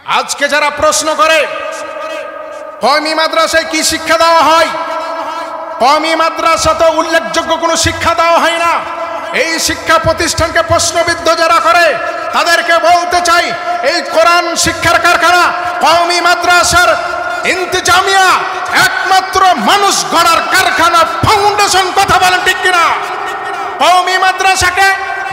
আজকে যারা প্রশ্ন করে কওমি মাদ্রাসায় কি শিক্ষা দেওয়া হয়, কওমি মাদ্রাসাতে উল্লেখযোগ্য কোনো শিক্ষা দেওয়া হয় না, এই শিক্ষা প্রতিষ্ঠানকে প্রশ্নবিদ্ধ যারা করে তাদেরকে বলতে চাই, এই কোরআন শিক্ষার কারখানা কওমি মাদ্রাসার ইন্তিজামিয়া একমাত্র মানুষ গড়ার কারখানা, ফাউন্ডেশন। কথা বলেন ঠিক কিনা? কওমি মাদ্রাসাকে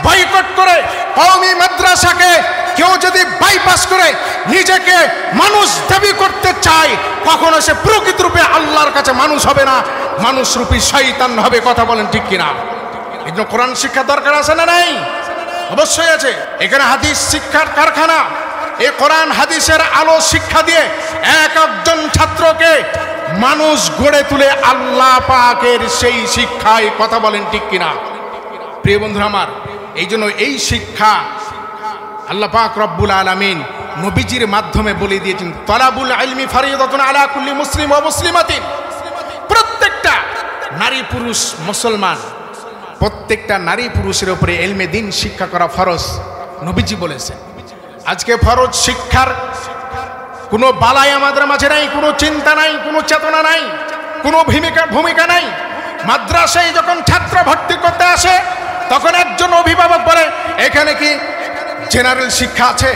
বয়কট করে, কওমি মাদ্রাসাকে কেউ যদি বাইপাস করে নিজেকে মানুষ দাবি করতে চায়, কখনো সে প্রকৃত রূপে আল্লাহর কাছে মানুষ হবে না, মানুষরূপী শয়তান হবে। কথা বলেন ঠিক কিনা? এই জন্য কোরআন শিক্ষা দরকার আছে না নাই? অবশ্যই আছে। এখানে হাদিস শিক্ষার কারখানা, এই কোরআন হাদিসের আলো শিক্ষা দিয়ে এক একজন ছাত্রকে মানুষ গড়ে তুলে আল্লাহ পাকের সেই শিক্ষায়। কথা বলেন ঠিক কিনা? প্রিয় বন্ধুরা আমার, এই জন্য এই শিক্ষা আল্লাহ পাক রব্বুল আলামিন নবীজির মাধ্যমে বলে দিয়েছেন, তলাবুল ইলমি ফরিদাতুন আলা কুল্লি মুসলিম ওয়া মুসলিমাতিন। প্রত্যেকটা নারী পুরুষ মুসলমান, প্রত্যেকটা নারী পুরুষের উপরে ইলমে দ্বীন শিক্ষা করা ফরজ, নবীজি বলেছেন। আজকে ফরজ শিক্ষার কোনো বালাই আমাদের মাঝে নাই, কোনো চিন্তা নাই, কোনো চেতনা নাই, কোনো ভূমিকা নাই। মাদ্রাসায় যখন ছাত্র ভর্তি করতে আসে তখন একজন অভিভাবক বলে, এখানে কি জেনারেল শিক্ষা আছে?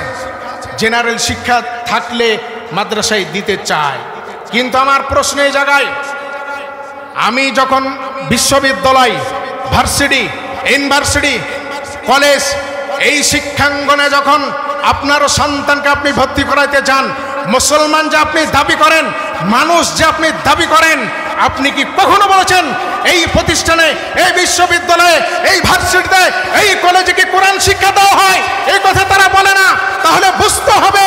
জেনারেল শিক্ষা থাকলে মাদ্রাসায় দিতে চায়। কিন্তু আমার প্রশ্ন এই জায়গায়, আমি যখন বিশ্ববিদ্যালয়, ভার্সিটি, ইউনিভার্সিটি, কলেজ, এই শিক্ষাঙ্গনে যখন আপনার সন্তানকে আপনি ভর্তি করাইতে যান, মুসলমান যে আপনি দাবি করেন, মানুষ যে আপনি দাবি করেন, আপনি কি কখনো বলেছেন এই প্রতিষ্ঠানে, এই বিশ্ববিদ্যালয়ে, এই ভার্সিটিতে, এই কলেজে কি কোরআন শিক্ষা দেওয়া হয়? এই কথা তারা বলে না। তাহলে বুঝতে হবে,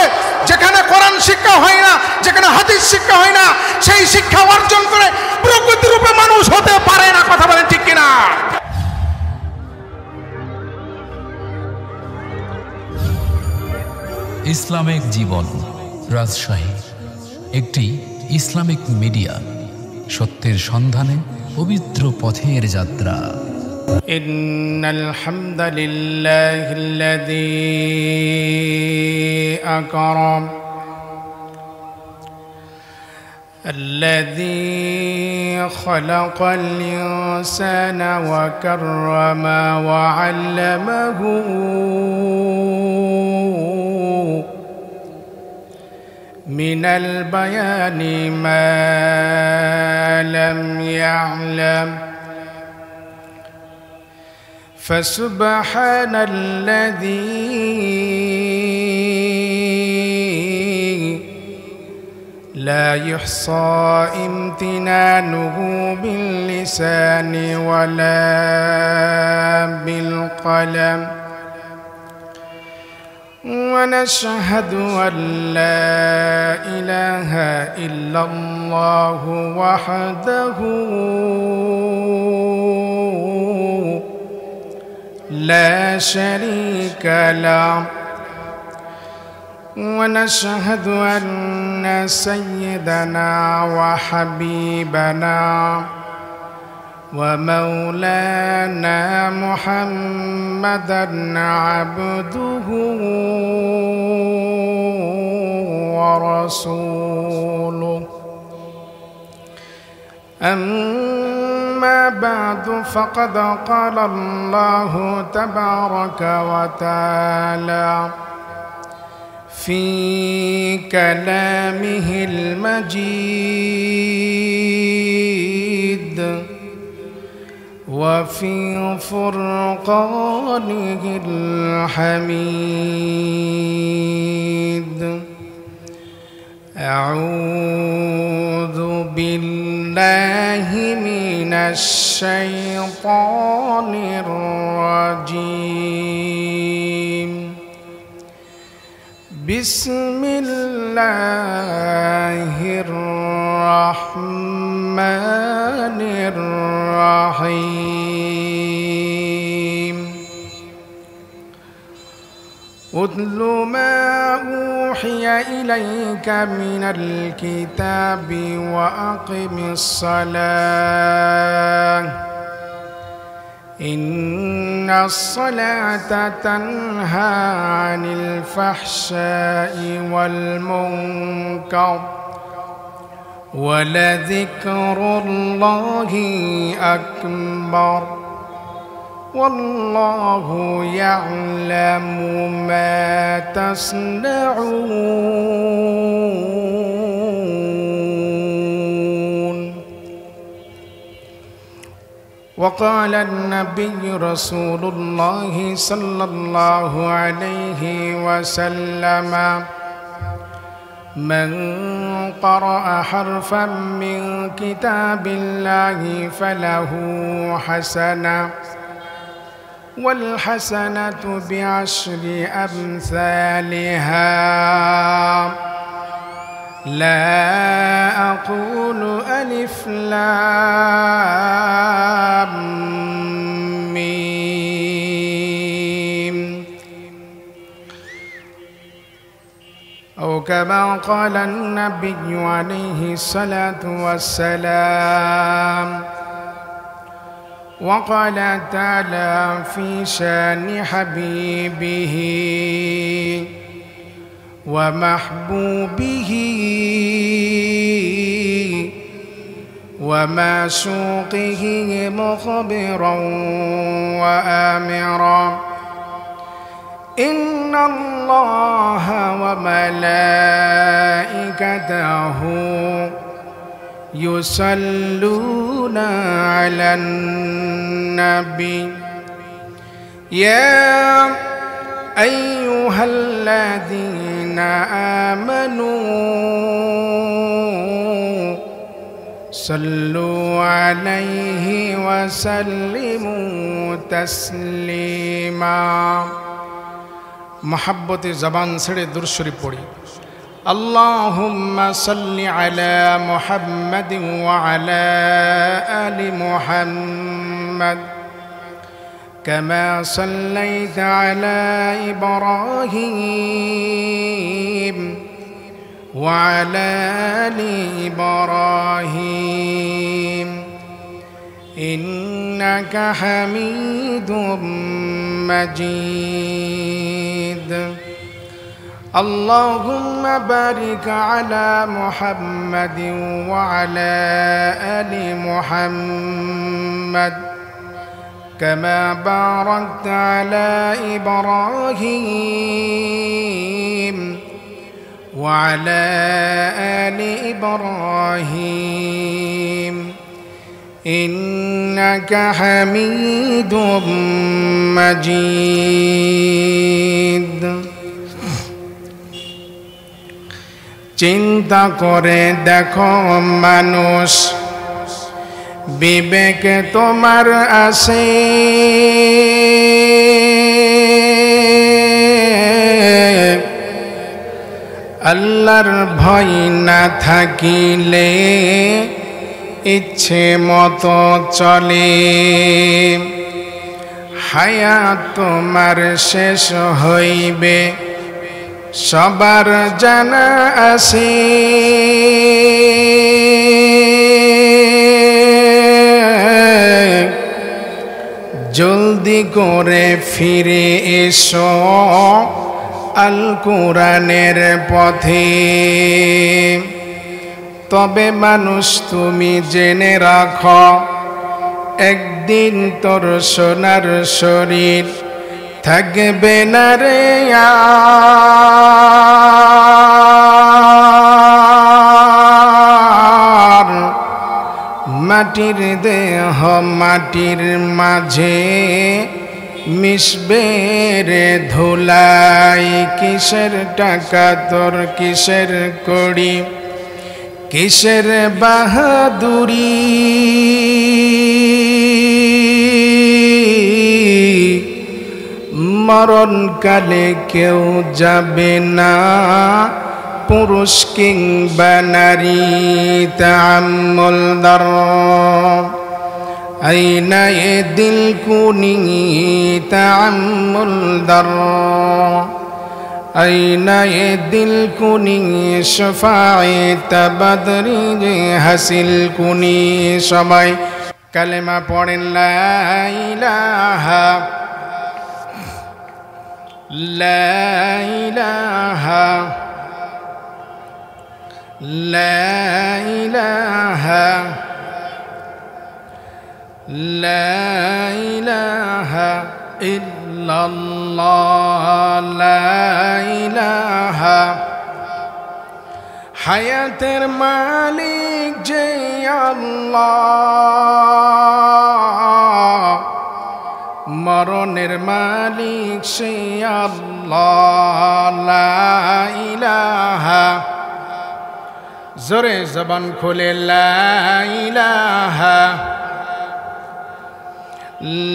যেখানে কোরআন শিক্ষা হয় না, যেখানে হাদিস শিক্ষা হয় না, সেই শিক্ষা অর্জন করে প্রকৃত রূপে মানুষ হতে পারে না। কথা বলেন ঠিক কিনা? ইসলামিক জীবন, রাজশাহী, একটি ইসলামিক মিডিয়া, সত্যের সন্ধানে পবিত্র পথের যাত্রা। ইন্নাল হামদালিল্লাহিল্লাযী আকরাম الذي خلق الإنسان وكرم وعلمه من البيان ما لم يعلم فسبحان الذي لا يحصى امتنانه باللسان ولا بالقلم ونشهد أن لا إله إلا الله وحده لا شريك له ونشهد أن سيدنا وحبيبنا ومولانا محمدا عبده ورسوله أما بعد فقد قال الله تبارك وتعالى في كلامه المجيد وفي فرقانه الحميد أعوذ بالله من الشيطان الرجيم بسم الله الرحمن الرحيم أتل ما أوحي إليك من الكتاب وأقم الصلاة إن الصلاة تنهى عن الفحشاء والمنكر ولذكر الله أكبر والله يعلم ما تصنعون. وقال النبي رسول الله صلى الله عليه وسلم من قرأ حرفا من كتاب الله فله حسنة والحسنة بعشر أمثالها لا أقول ألف لام ميم أو كما قال النبي عليه الصلاة والسلام. وقال تعالى في شان حبيبه ومحبوبه ومعشوقه مخبرا وآمرا إن الله وملائكته يصلون على النبي يا أيها الذين آمنوا صلوا عليه وسلموا تسليما. محبت زبان سڑے درود شریف پڑھی. اللهم صل على محمد وعلى آل محمد كما صليت على إبراهيم وعلى آل إبراهيم إنك حميد مجيد. اللهم بارك على محمد وعلى آل محمد كما باركت على إبراهيم وعلى آل إبراهيم إنك حميد مجيد. চিন্তা করে দেখো মানুষ বিবেকে তোমার আছে আল্লাহর ভয় না থাকিলে ইচ্ছে মতো চলে হায়াত তোমার শেষ হইবে সবার জানা আছে জলদি করে ফিরে এসো আল কোরআনের পথে তবে মানুষ তুমি জেনে রাখো একদিন তোর সোনার শরীর থাকবে না রে আর মাটির দেহ মাটির মাঝে মিশবে রে ধুলাই কিসের টাকা তোর কিসের কড়ি কিসের বাহাদুরি মরণকালে কেউ যাবে না পুরুষ কিংবা নারী তাআম্মুল দার আইনা এ দিল কুনি তাআম্মুল দার আইনা এ দিল কুনি শাফায়ে বদরি হাসিল কুনি সবাই কালেমা পড়েন লা ইলাহা লা ইলাহা লা ইলাহা লা ইলাহা ইল্লাল্লাহ লা ইলাহা হায়াতের মালিক যে আল্লাহ মরণের মালিক সে আল্লাহ লা ইলাহা জোরে জবান খুলে লা ইলাহা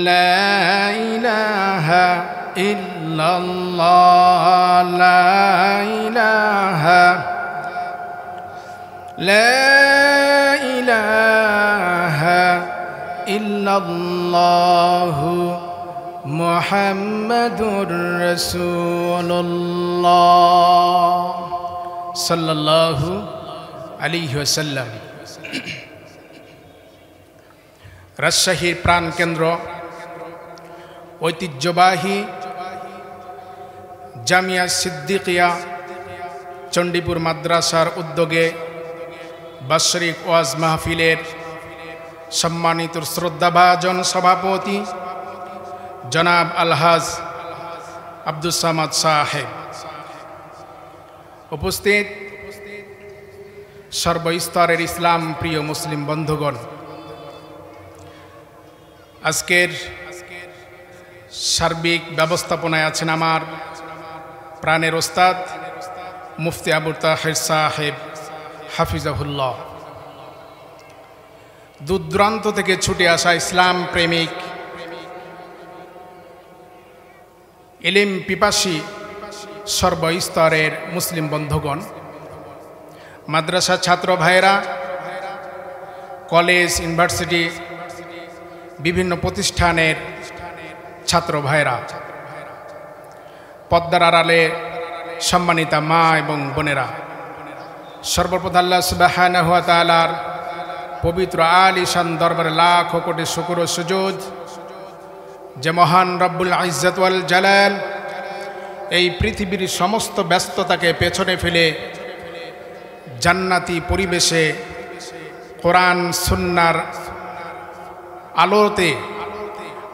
লা ইলাহা ইল্লাল্লাহ লা ইলাহা লা ইলাহা ইল্লাল্লাহু মুহাম্মাদুর রাসূলুল্লাহ সাল্লাল্লাহু আলাইহি ওয়াসাল্লাম। রাজশাহীর প্রাণকেন্দ্র ঐতিহ্যবাহী জামিয়া সিদ্দিকিয়া চণ্ডীপুর মাদ্রাসার উদ্যোগে বাৎসরিক ওয়াজ মাহফিলের সম্মানিত শ্রদ্ধাভাজন সভাপতি জনাব আলহাজ আব্দুস সামাদ সাহেব, উপস্থিত সর্বস্তরের ইসলাম প্রিয় মুসলিম বন্ধুগণ, আজকের সার্বিক ব্যবস্থাপনায় আছেন আমার প্রাণের ওস্তাদ মুফতি আবু তাহের সাহেব হাফিজাহুল্লাহ। দূর দূরান্ত থেকে ছুটে আসা ইসলাম প্রেমিক ইলম পিপাসী সর্বস্তরের মুসলিম বন্ধুগণ, মাদ্রাসা ছাত্র ভাইরা, কলেজ ইউনিভার্সিটি বিভিন্ন প্রতিষ্ঠানের ছাত্র ভাইরা, পর্দার আড়ালে সম্মানিতা মা এবং বোনেরা, সর্বপ্রথম আল্লাহ সুবহানাহু ওয়া তাআলার পবিত্র আলিশান দরবারে লাখ কোটি শুকর ও সুজুদ যে মহান রব্বুল ইজ্জত ওয়াল জালাল এই পৃথিবীর সমস্ত ব্যস্ততাকে পেছনে ফেলে জান্নাতি পরিবেশে কোরআন সুন্নাহর আলোতে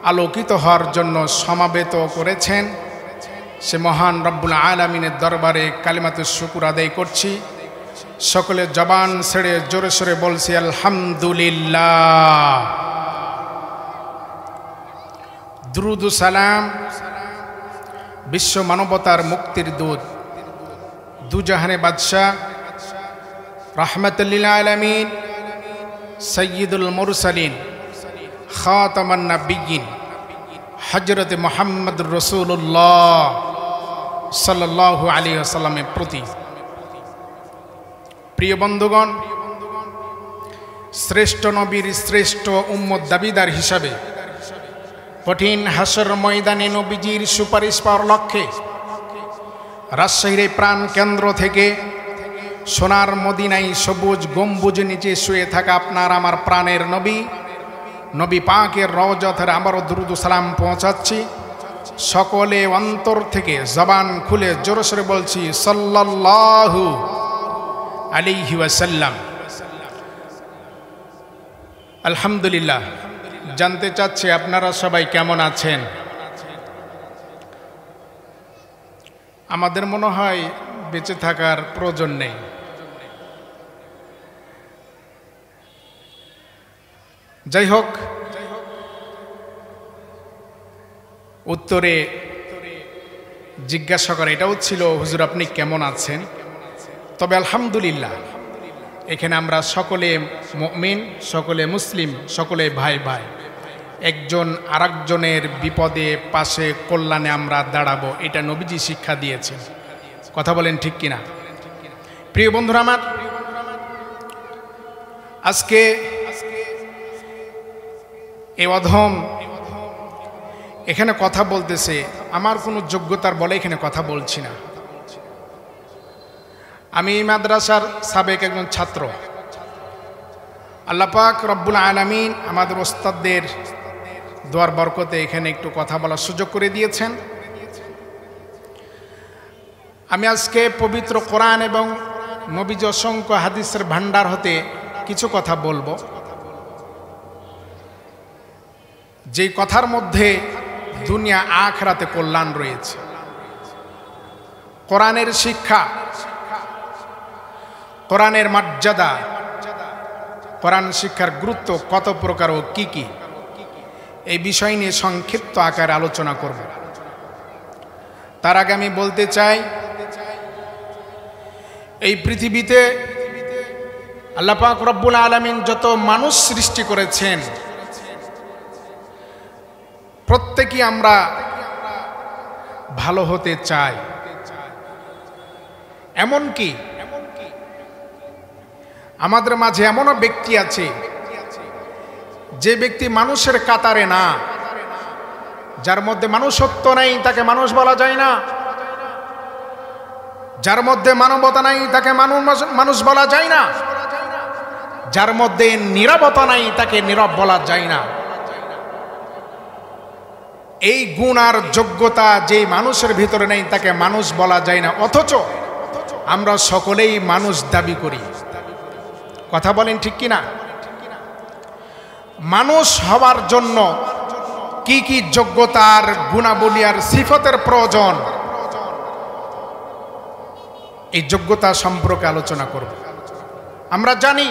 আলোকিত হওয়ার জন্য সমাবেত করেছেন, সে মহান রব্বুল আলামিনের দরবারে কালিমাতুশ শুকর আদায় করছি। সকলে জবান ছেড়ে জোরে সোরে বলছি আলহামদুলিল্লাহ। দুরুদ ও সালাম বিশ্ব মানবতার মুক্তির দূত, দুজাহানে বাদশাহ, রাহমাতুল লিল আলামিন, সাইয়্যিদুল মুরসালিন, খাতামান নাবিয়্যিন হযরত মুহাম্মদুর রাসূলুল্লাহ সাল্লাল্লাহু আলাইহি ওয়াসাল্লামের প্রতি। প্রিয় বন্ধুগণ, শ্রেষ্ঠ নবীর শ্রেষ্ঠ উম্মত দাবিদার হিসাবে কঠিন হাসর ময়দানে নবীজির সুপারিশ পাওয়ার লক্ষ্যে রাজশাহীর প্রাণ কেন্দ্র থেকে সোনার মদিনায় সবুজ গম্বুজের নিচে শুয়ে থাকা আপনার আমার প্রাণের নবী নবী পাকের রওজাতে আমারও দুরুদ ও সালাম পৌঁছাচ্ছি। সকলে অন্তর থেকে জবান খুলে জোরে সোরে বলছি সাল্লাল্লাহু আলাইহি ওয়াসাল্লাম। আলহামদুলিল্লাহ। জানতে চাচ্ছি আপনারা সবাই কেমন আছেন? আমাদের মনে হয় বেঁচে থাকার প্রয়োজন নেই। যাই হোক, উত্তরে জিজ্ঞাসা করে এটাও ছিল, হুজুর আপনি কেমন আছেন? তবে আলহামদুলিল্লাহ, এখানে আমরা সকলে মুমিন, সকলে মুসলিম, সকলে ভাই ভাই, একজন আরেকজনের বিপদে পাশে কল্যাণে আমরা দাঁড়াবো, এটা নবীজি শিক্ষা দিয়েছেন। কথা বলেন ঠিক কিনা? প্রিয় বন্ধুরা আমার, আজকে এই অধম এখানে কথা বলতেছে, আমার কোনো যোগ্যতার বলে এখানে কথা বলছি না। আমি এই মাদ্রাসার সাবেক একজন ছাত্র। আল্লাহ পাক রব্বুল আলামিন আমাদের ওস্তাদদের দোয়ার বরকতে এখানে একটু কথা বলার সুযোগ করে দিয়েছেন। আমি আজকে পবিত্র কোরআন এবং নবীজ অসংখ্য হাদিসের ভান্ডার হতে কিছু কথা বলবো, যেই কথার মধ্যে দুনিয়া আখিরাতে কল্যাণ রয়েছে। কোরআনের শিক্ষা, কোরআনের মর্যাদা, কোরআন শিক্ষার গুরুত্ব কত প্রকার ও কি কি, এই বিষয় নিয়ে সংক্ষিপ্ত আকারে আলোচনা করব। তার আগে আমি বলতে চাই, এই পৃথিবীতে আল্লাহ পাক রব্বুল আলামিন যত মানুষ সৃষ্টি করেছেন, প্রত্যেকেই আমরা ভালো হতে চাই। এমনকি আমাদের মাঝে এমনও ব্যক্তি আছে যে ব্যক্তি মানুষের কাতারে না, যার মধ্যে মানুষত্ব নেই তাকে মানুষ বলা যায় না, যার মধ্যে মানবতা নাই তাকে মানুষ বলা যায় না, যার মধ্যে নীরবতা নাই তাকে নীরব বলা যায় না। এই গুণ আর যোগ্যতা যেই মানুষের ভিতরে নেই তাকে মানুষ বলা যায় না, অথচ আমরা সকলেই মানুষ দাবি করি। কথা বলেন ঠিক কিনা? মানুষ হওয়ার জন্য কি কি যোগ্যতার গুণাবলী আর সিফতের প্রয়োজন, এই যোগ্যতা সম্পর্কে আলোচনা করব। আমরা জানি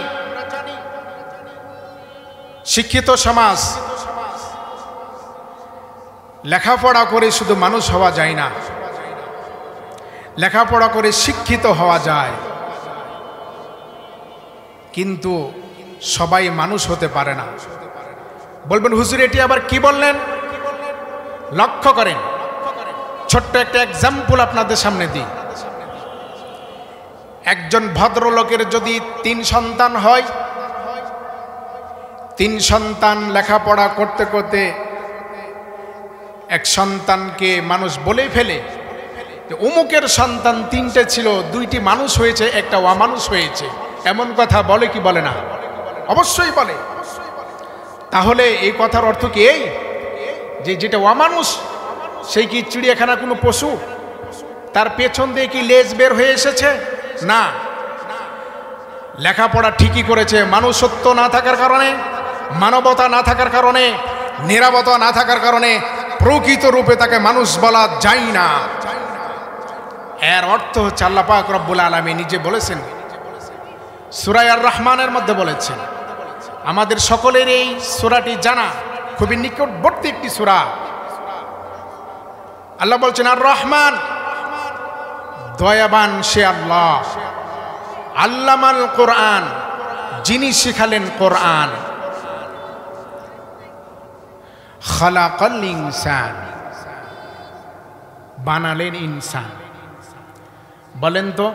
শিক্ষিত সমাজ, লেখাপড়া করে শুধু মানুষ হওয়া যায় না, লেখাপড়া করে শিক্ষিত হওয়া যায়, কিন্তু সবাই মানুষ হতে পারে না। বলবেন হুজুর এটি আবার কি বললেন? লক্ষ্য করেন, ছোট্ট একটা এক্সাম্পল আপনাদের সামনে দিই। একজন ভদ্রলোকের যদি 3 সন্তান হয়, 3 সন্তান লেখাপড়া করতে করতে এক সন্তানকে মানুষ বলে ফেলে যে অমুকের সন্তান 3টে ছিল, 2টি মানুষ হয়েছে, একটা অমানুষ হয়েছে। এমন কথা বলে কি বলে না? অবশ্যই বলে। তাহলে এই কথার অর্থ কি এই যে যেটা অমানুষ সেই কি চিড়িয়াখানা কোনো পশু? তার পেছন দিয়ে কি লেজ বের হয়ে এসেছে? না, লেখাপড়া ঠিকই করেছে, মানুষত্ব না থাকার কারণে, মানবতা না থাকার কারণে, নীরবতা না থাকার কারণে প্রকৃত রূপে তাকে মানুষ বলা যায় না। এর অর্থ হচ্ছে আল্লাহ পাক রব্বুল আলামিন নিজে বলেছেন, সূরা আর রহমানের মধ্যে বলেছেন। আমাদের সকলের এই সূরাটি জানা, খুবই নিকটবর্তী একটি সূরা। আল্লাহ বলছেন আর রহমান, দয়াবান সে আল্লাহ, আল্লামাল কোরআন, যিনি শিখালেন কোরআন, খালাকাল ইনসান, বানালেন ইনসান। বলেন তো,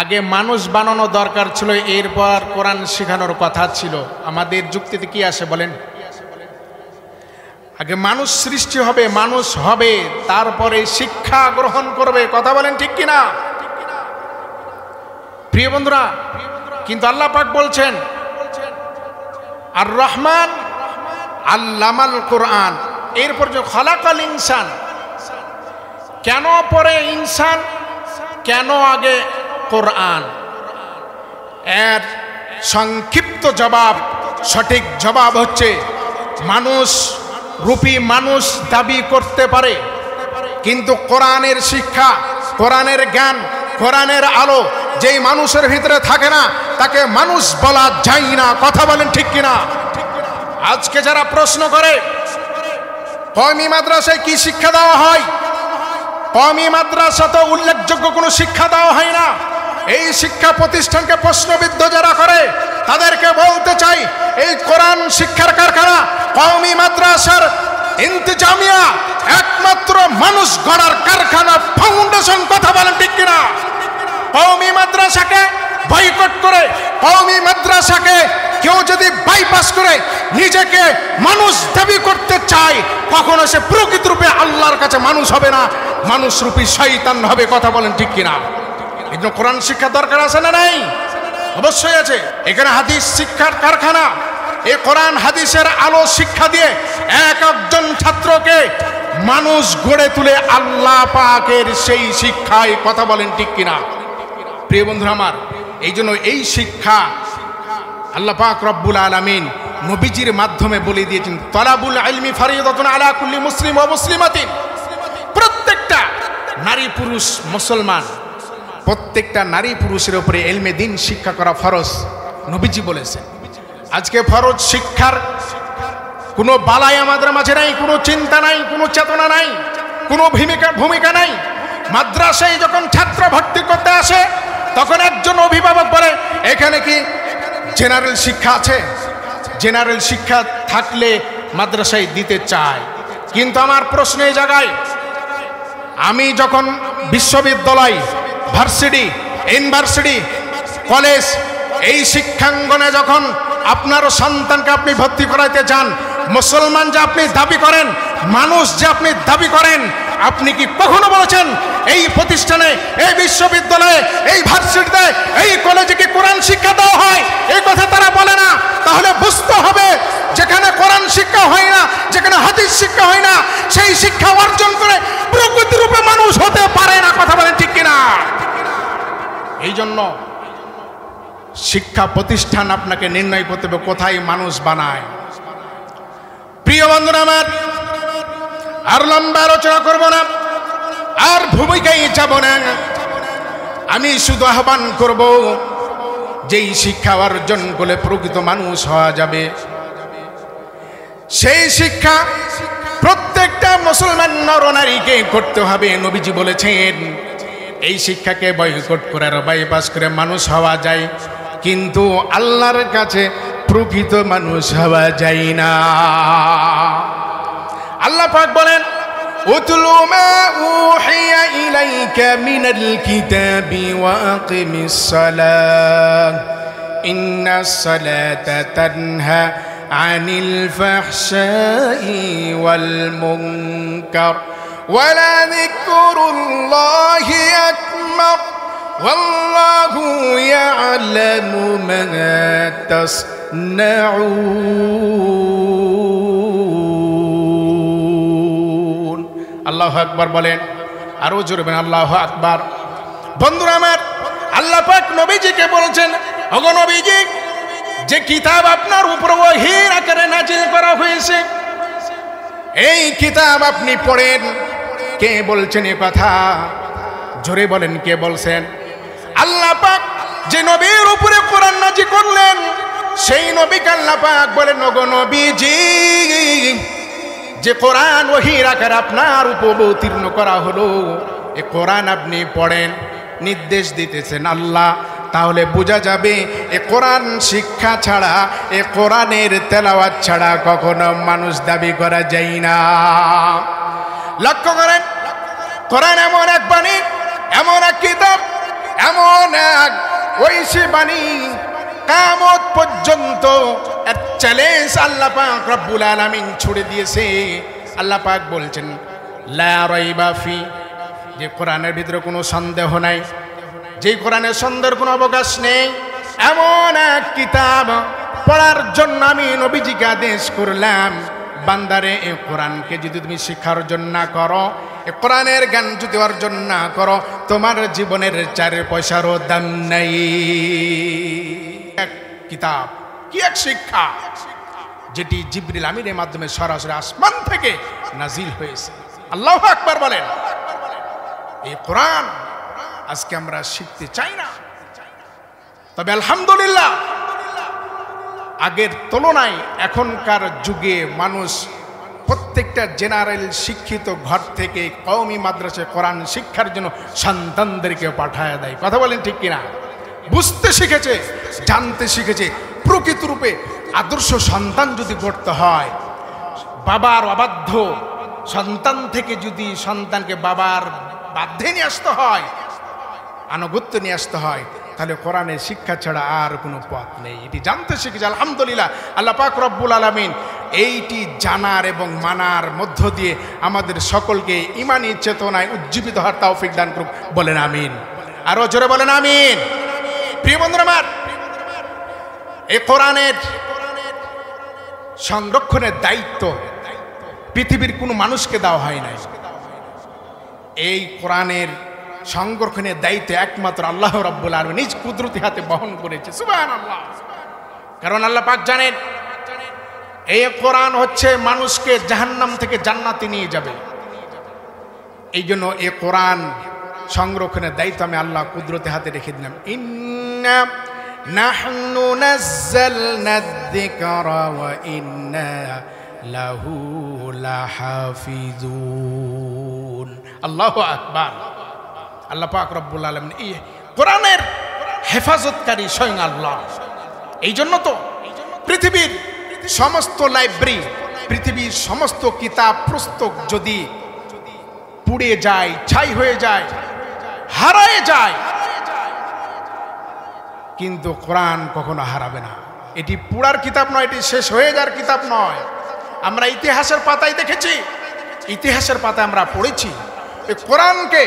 আগে মানুষ বানানো দরকার ছিল, এরপর কোরআন শেখানোর কথা ছিল। আমাদের যুক্তিতে কি আসে বলেন? আগে মানুষ সৃষ্টি হবে, মানুষ হবে, তারপরে শিক্ষা গ্রহণ করবে। কথা বলেন ঠিক কিনা? প্রিয় বন্ধুরা, কিন্তু আল্লাহ পাক বলছেন আর রহমান আল্লামাল কোরআন, এরপর যে খালাকাল ইনসান। কেন পরে ইনসান, কেন আগে কোরআন? এর সংক্ষিপ্ত জবাব, সঠিক জবাব হচ্ছে মানুষ রূপী মানুষ দাবি করতে পারে, কিন্তু কোরআনের শিক্ষা, কোরআনের জ্ঞান, কোরআনের আলো যেই মানুষের ভিতরে থাকে না তাকে মানুষ বলা যায় না। কথা বলেন ঠিক কিনা? আজকে যারা প্রশ্ন করে কওমি মাদ্রাসায় কি শিক্ষা দেওয়া হয়, কওমি মাদ্রাসা তো উল্লেখযোগ্য কোনো শিক্ষা দেওয়া হয় না। এই শিক্ষা প্রতিষ্ঠানকে প্রশ্নবিদ্ধ যারা করে তাদেরকে বলতে চাই, এই কোরআন শিক্ষার কারখানা কওমি মাদ্রাসার ইন্তেজামিয়া একমাত্র মানুষ গড়ার কারখানা, ফাউন্ডেশন। কথা বলেন ঠিক কিনা? কওমি মাদ্রাসাকে বয়কট করে, কওমি মাদ্রাসাকে কেউ যদি বাইপাস করে নিজেকে মানুষ দাবি করতে চায়, কখনো সে প্রকৃত রূপে আল্লাহর কাছে মানুষ হবে না, মানুষ রূপী শয়তান হবে। কথা বলেন ঠিক কিনা? এই জন্য কোরআন শিক্ষা দরকার আছে না নাই? অবশ্যই আছে। এখানে হাদিস শিক্ষার কারখানা। এই কোরআন হাদিসের আলো শিক্ষা দিয়ে এক একজন ছাত্রকে মানুষ গড়ে তুলে আল্লাহ পাকের সেই শিক্ষায়। কথা বলেন ঠিক কিনা প্রিয় বন্ধুরা আমার? এই জন্য এই শিক্ষা আল্লাহ পাক রব্বুল আলামিন নবীজির মাধ্যমে বলে দিয়েছেন, তলাবুল ইলমি ফরিদাতুন আলা কুল্লি মুসলিম ওয়া মুসলিমাতিন। প্রত্যেকটা নারী পুরুষ মুসলমান, প্রত্যেকটা নারী পুরুষের উপরে ইলমে দ্বীন শিক্ষা করা ফরজ, নবীজি বলেছেন। আজকে ফরজ শিক্ষার কোনো বালাই আমাদের মাঝে নাই, কোনো চিন্তা নাই, কোনো চেতনা নাই, কোনো ভূমিকা নাই। মাদ্রাসায় যখন ছাত্র ভর্তি করতে আসে তখন একজন অভিভাবক বলে, এখানে কি জেনারেল শিক্ষা আছে? জেনারেল শিক্ষা থাকলে মাদ্রাসায় দিতে চায়। কিন্তু আমার প্রশ্ন এই জায়গায়, আমি যখন বিশ্ববিদ্যালয়, ভার্সিটি, ইউনিভার্সিটি, কলেজ, এই শিক্ষাঙ্গনে যখন আপনার সন্তানকে আপনি ভর্তি করাইতে চান, মুসলমান যে আপনি দাবি করেন, মানুষ যে আপনি দাবি করেন, আপনি কি কখনো বলেছেন এই প্রতিষ্ঠানে, এই বিশ্ববিদ্যালয়ে, এই ভার্সিটিতে, এই কলেজে কি কোরআন শিক্ষা দেওয়া হয়? এই কথা তারা বলে না। তাহলে বুঝতে হবে, যেখানে কোরআন শিক্ষা হয় না, যেখানে হাদিস শিক্ষা হয় না, সেই শিক্ষা অর্জন করে প্রকৃত রূপে মানুষ হতে পারে না। কথা বলেন ঠিক কিনা? এই জন্য শিক্ষা প্রতিষ্ঠান আপনাকে নির্ণয় করতে হবে কোথায় মানুষ বানায়। প্রিয় বন্ধুরা আমার, আর লম্বা আলোচনা করব না, আর ভূমিকায় যাব না। আমি শুধু আহ্বান করব, যেই শিক্ষা অর্জন করলে প্রকৃত মানুষ হওয়া যাবে, সেই শিক্ষা প্রত্যেকটা মুসলমান নরনারীকে করতে হবে। নবীজি বলেছেন, এই শিক্ষাকে বয়কট করে আর বাইপাস করে মানুষ হওয়া যায়, কিন্তু আল্লাহর কাছে প্রকৃত মানুষ হওয়া যায় না। আল্লাহ পাক বলেন, উতলু মা উহিয়া ইলাইকা মিনাল কিতাবি ওয়া আকিমিস সালাহ ইন্নাস সালাতা তানহা আনিল ফাহশাই ওয়াল মুনকার ওয়ালা যিকরুল্লাহি আকবার ওয়াল্লাহু ইয়ালামু মা তাসনাউন। আল্লাহু আকবার বলেন, আরো জোরে বলেন আল্লাহু আকবার। বন্ধুরা আমার, আল্লাহ পাক নবীজিকে বলছেন, ওগো নবীজি, যে কিতাব আপনার উপর ওহীর আকারে নাজিল করা হয়েছে, এই কিতাব আপনি পড়েন। কে বলছেন এ কথা? জোরে বলেন, কে বলছেন? আল্লাহ পাক যে নবীর উপরে কোরআন নাজিল করলেন, সেই নবীকে আল্লাহ পাক বলেন, ওগো নবীজি, যে কোরআন ওহীর আকারে আপনার উপর অবতীর্ণ করা হলো, এই কোরআন আপনি পড়েন। নির্দেশ দিতেছেন আল্লাহ। তাহলে বোঝা যাবে, এ কোরআন শিক্ষা ছাড়া, এ কোরআনের তেলাওয়াত ছাড়া কখনো মানুষ দাবি করা যায় না। লক্ষ্য করেন, কোরআন এমন এক বাণী, এমন এক কিতাব, এমন এক ঐশী বাণী, কিয়ামত পর্যন্ত এক চ্যালেঞ্জ আল্লাহ পাক রব্বুল আলামিন ছুড়ে দিয়েছে। আল্লাহ পাক বলছেন, লা রাইবা ফি, যে কোরআনের ভিতরে কোনো সন্দেহ নাই, যেই কোরআনের সন্দেহের কোনো অবকাশ নেই, এমন এক কিতাব পড়ার জন্য আমি নবীজিকে আদেশ করলাম, বান্দারে, এই কোরআনকে যদি তুমি শিক্ষা অর্জন না করো, এই কোরআনের জ্ঞান যদি অর্জন না করো, তোমার জীবনের 4 পয়সারও দাম নাই। এক কিতাব, কি এক শিক্ষা, যেটি জিবরিল আমিনের মাধ্যমে সরাসরি আসমান থেকে নাজিল হয়েছে। আল্লাহু আকবার বলেন। এই কোরআন আজকে আমরা শিখতে চাই না। তবে আলহামদুলিল্লাহ, আগের তুলনায় এখনকার যুগে মানুষ প্রত্যেকটা জেনারেল শিক্ষিত ঘর থেকে কওমি মাদ্রাসায় কোরআন শিক্ষার জন্য সন্তানদেরকে পাঠায় দেয়। কথা বলেন ঠিক কিনা? বুঝতে শিখেছে, জানতে শিখেছে। প্রকৃত রূপে আদর্শ সন্তান যদি গড়তে হয়, বাবার অবাধ্য সন্তান থেকে যদি সন্তানকে বাবার বাধ্যে নিয়ে আসতে হয়, আনুগত্য নিয়ে আসতে হয়, তাহলে কোরআনের শিক্ষা ছাড়া আর কোনো পথ নেই। এটি জানতে শিখেছে আলহামদুলিল্লাহ। আল্লাহ পাক রব্বুল আলামিন এইটি জানার এবং মানার মধ্য দিয়ে আমাদের সকলকে ঈমানী চেতনায় উজ্জীবিত হওয়ার তৌফিক দান করুক। বলেন আমিন। আরো জোরে বলেন আমিন। প্রিয় বন্ধুরা আমার, এই কোরআনের সংরক্ষণের দায়িত্ব পৃথিবীর কোনো মানুষকে দেওয়া হয় নাই। এই কোরআনের সংরক্ষণের দায়িত্ব একমাত্র আল্লাহ রাব্বুল আলামিন নিজ কুদরতি হাতে বহন করেছে। সুবহানাল্লাহ। কারণ আল্লাহ পাক জানেন এই কোরআন হচ্ছে মানুষকে জাহান্নাম থেকে জান্নাতে নিয়ে যাবে। এই জন্য এই কোরআন সংরক্ষণের দায়িত্ব আমি আল্লাহ কুদরতি হাতে রেখে দিলাম। ইন্না নাহনু নাযালনা যিকরা ওয়া ইন্না লাহু লাহাফিজুন। আল্লাহু আকবার। আল্লাহ পাক রব্বুল আলামিন এই কোরআনের হেফাজতকারী স্বয়ং আল্লাহ। এই জন্য তো পৃথিবীর সমস্ত লাইব্রেরি, পৃথিবীর সমস্ত কিতাব পুস্তক যদি পুড়ে যায়, ছাই হয়ে যায়, হারায় যায়, কিন্তু কোরআন কখনো হারাবে না। এটি পুরার কিতাব নয়, এটি শেষ হয়ে যাওয়ার কিতাব নয়। আমরা ইতিহাসের পাতায় দেখেছি, ইতিহাসের পাতায় আমরা পড়েছি এই কোরআনকে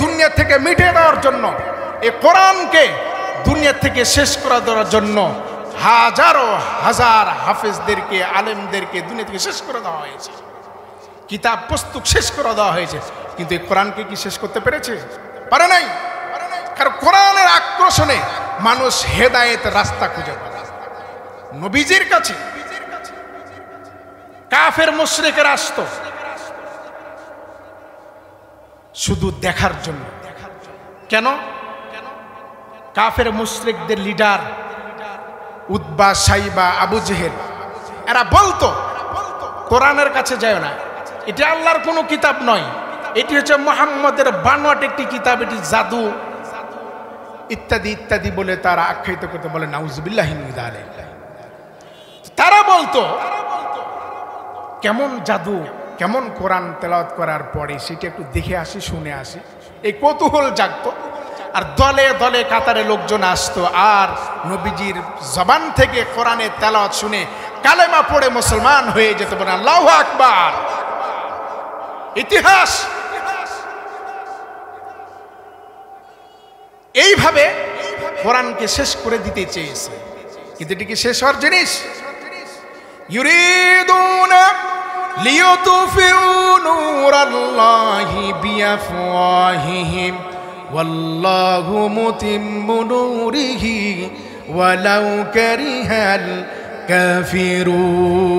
দুনিয়া থেকে মিটিয়ে দেওয়ার জন্য, এই কোরআনকে দুনিয়া থেকে শেষ করে দেওয়ার জন্য হাজারো হাজার হাফেজদেরকে, আলেমদেরকে দুনিয়া থেকে শেষ করে দেওয়া হয়েছে, কিতাব পুস্তক শেষ করে দেওয়া হয়েছে। কিন্তু এই কোরআনকে কি শেষ করতে পেরেছে? পারে নাই। কারণ কোরআনের আকর্ষণে মানুষ হেদায়েত রাস্তা খুঁজে পায়। নবীজির কাছে কাফের মুশরিকরা আসতো শুধু দেখার জন্য। কেন? কাফের মুশরিকদের লিডার উতবা, সাইবা, আবু জেহেল এরা বলতো কোরআনের কাছে যায় না, এটি আল্লাহর কোনো কিতাব নয়, এটি হচ্ছে মুহাম্মদের বানোয়াট একটি কিতাব, এটি জাদু ইত্যাদি ইত্যাদি বলে তারা আখ্যায়িত করতে বলে নাউজুবিল্লাহি মিন যালিক। তারা বলতো কেমন জাদু, কেমন কোরআন তেলাওয়াত করার পরে সেটা একটু দেখে আসি, শুনে আসি, এই কৌতূহল জাগতো। আর দলে দলে কাতারে লোকজন আসতো আর নবীজির জবান থেকে কোরআনের তেলাওয়াত শুনে কালেমা পড়ে মুসলমান হয়ে যেত। বলে আল্লাহু আকবার। ইতিহাস এইভাবে কোরআনকে শেষ করে দিতে চেয়েছে, কিন্তু এটি কি শেষ হওয়ার জিনিস? ইউরিদুনা লিইউতফিউ নূরাল্লাহি বিআফওয়াহিহিম ওয়াল্লাহু মুতিম্মু নূরিহি ওয়ালাউ কারিহাল কাফিরুন।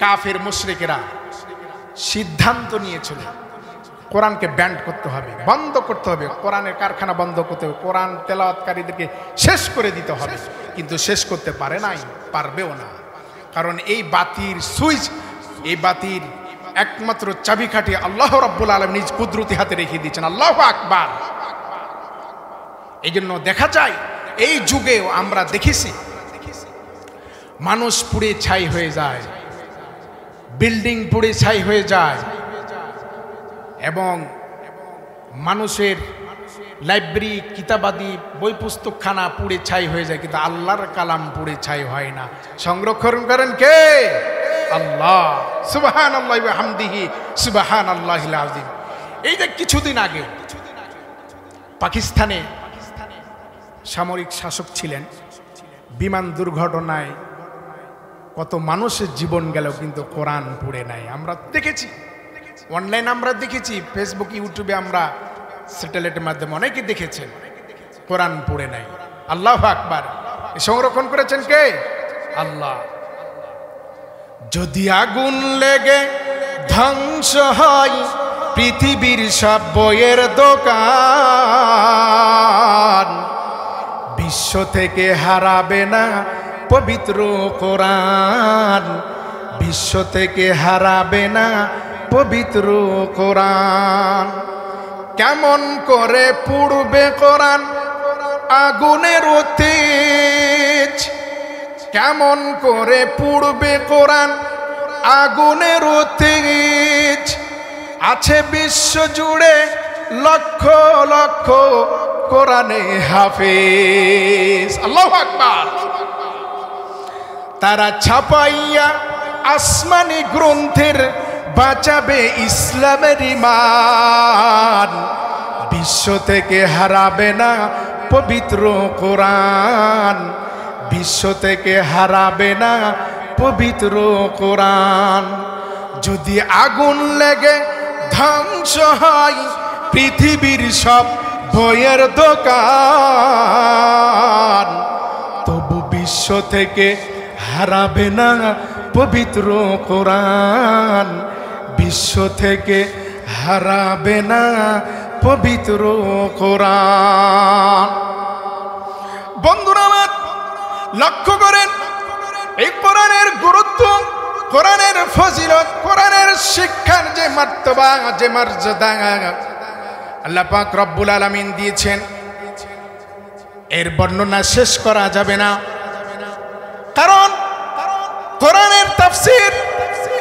কাফের মুশরিকরা সিদ্ধান্ত নিয়েছিল কোরআনকে ব্যান্ড করতে হবে, বন্ধ করতে হবে, কোরআনের কারখানা বন্ধ করতে হবে, কোরআন তেলাওয়াতকারীদেরকে শেষ করে দিতে হবে। কিন্তু শেষ করতে পারে নাই, পারবেও না। কারণ এই বাতির সুইচ, এই বাতির একমাত্র চাবিকাঠি আল্লাহ রাব্বুল আলামিন নিজ কুদরতি হাতে রেখে দিয়েছেন। আল্লাহু আকবার। এই জন্য দেখা যায় এই যুগেও আমরা দেখেছি মানুষ পুড়ে ছাই হয়ে যায়, বিল্ডিং পুড়ে ছাই হয়ে যায়, এবং মানুষের লাইব্রেরি, কিতাবাদি, বই পুস্তকখানা পুড়ে ছাই হয়ে যায়, কিন্তু আল্লাহর কালাম পুড়ে ছাই হয় না। সংরক্ষণ করেন কে? আল্লাহ। সুবহানাল্লাহি ওয়া হামদিহি সুবহানাল্লাহিল আযীম। এই যে কিছুদিন আগে পাকিস্তানে সামরিক শাসক ছিলেন, বিমান দুর্ঘটনায় কত মানুষের জীবন গেল, কিন্তু কোরআন পুড়ে নাই। আমরা দেখেছি, অনলাইন আমরা দেখেছি, ফেসবুক, ইউটিউবে আমরা স্যাটেলাইটের মাধ্যমে অনেকে দেখেছেন, কোরআন পড়ে নাই। আল্লাহু আকবার। সংরক্ষণ করেছেন কে? আল্লাহ। যদি আগুন লেগে ধ্বংস হয় পৃথিবীর সব বইয়ের দোকান, বিশ্ব থেকে হারাবে না পবিত্র কোরআন, বিশ্ব থেকে হারাবে না পবিত্র কোরআন। কেমন করে পুড়বে কোরআন আগুনের তেজ, কেমন করে পুড়বে কোরআন আগুনের তেজ। আছে বিশ্ব জুড়ে লক্ষ লক্ষ কোরআনে হাফেজ। আল্লাহু আকবার। তারা ছাপাইয়া আসমানি গ্রন্থের বাঁচাবে ইসলামের ঈমান, বিশ্ব থেকে হারাবে না পবিত্র কোরআন, বিশ্ব থেকে হারাবে না পবিত্র কোরআন। যদি আগুন লেগে ধ্বংস হয় পৃথিবীর সব বইয়ের দোকান, তবু বিশ্ব থেকে হারাবে না পবিত্র কোরআন। বিশ্ব থেকে হারাবে না পবিত্র কোরআন। বন্ধুরা আমার, লক্ষ্য করেন এই কোরআনের গুরুত্ব, কোরআনের ফজিলত, কোরআনের শিক্ষার যে মর্তবা, যে মর্যাদা আল্লাহ পাক রব্বুল আলামিন দিয়েছেন, এর বর্ণনা শেষ করা যাবে না। কারণ কোরআনের তাফসীর,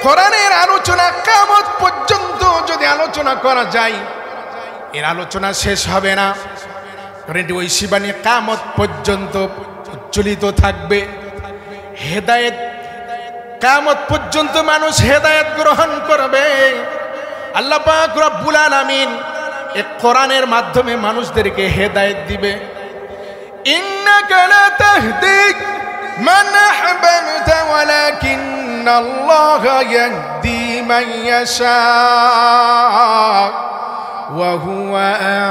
কোরআনের আলোচনা কিয়ামত পর্যন্ত যদি আলোচনা করা যায়, এর আলোচনা শেষ হবে না। কারণ ওই শিবানী কিয়ামত পর্যন্ত উজ্জ্বলিত থাকবে। হেদায়েত, কিয়ামত পর্যন্ত মানুষ হেদায়েত গ্রহণ করবে। আল্লাহ পাক রব্বুল আলামিন এই কোরআনের মাধ্যমে মানুষদেরকে হেদায়েত দিবে। ইন্নাকা লা তাহদি মান আহবাবতা ওয়ালাকিন্নাল্লাহা ইয়াহদি মান ইয়াশা ওয়া হুয়া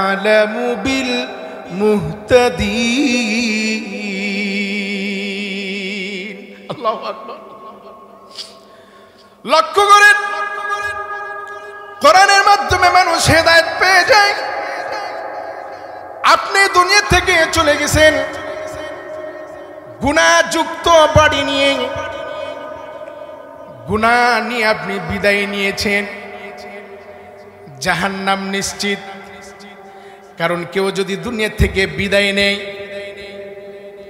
আ'লামু বিল মুহতাদিন। আল্লাহু আকবার। লক্ষ্য করেন কোরআনের মাধ্যমে মানুষ হেদায়েত পেয়ে যায়। আপনি দুনিয়া থেকে চলে গেছেন গুনাহযুক্ত বাড়ি নিয়ে, গুনাহ নিয়ে আপনি বিদায় নিয়েছেন, জাহান্নাম নিশ্চিত। কারণ কেউ যদি দুনিয়া থেকে বিদায় নেয়,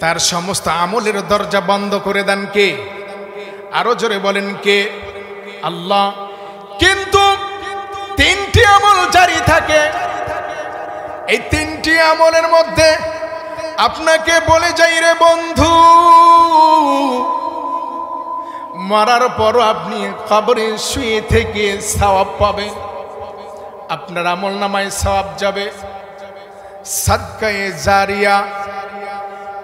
তার সমস্ত আমলের দরজা বন্ধ করে দেন কে? আরো জোরে বলেন কে? আল্লাহ। কিন্তু তিনটি আমল জারি থাকে। এই তিনটি আমলের মধ্যে আপনাকে বলে যাই রে বন্ধু, মরার পরও আপনি কবরে শুয়ে থেকে সওয়াব পাবেন। আপনার আমল নামায় সওয়াব যাবে। সাদকায়ে জারিয়া,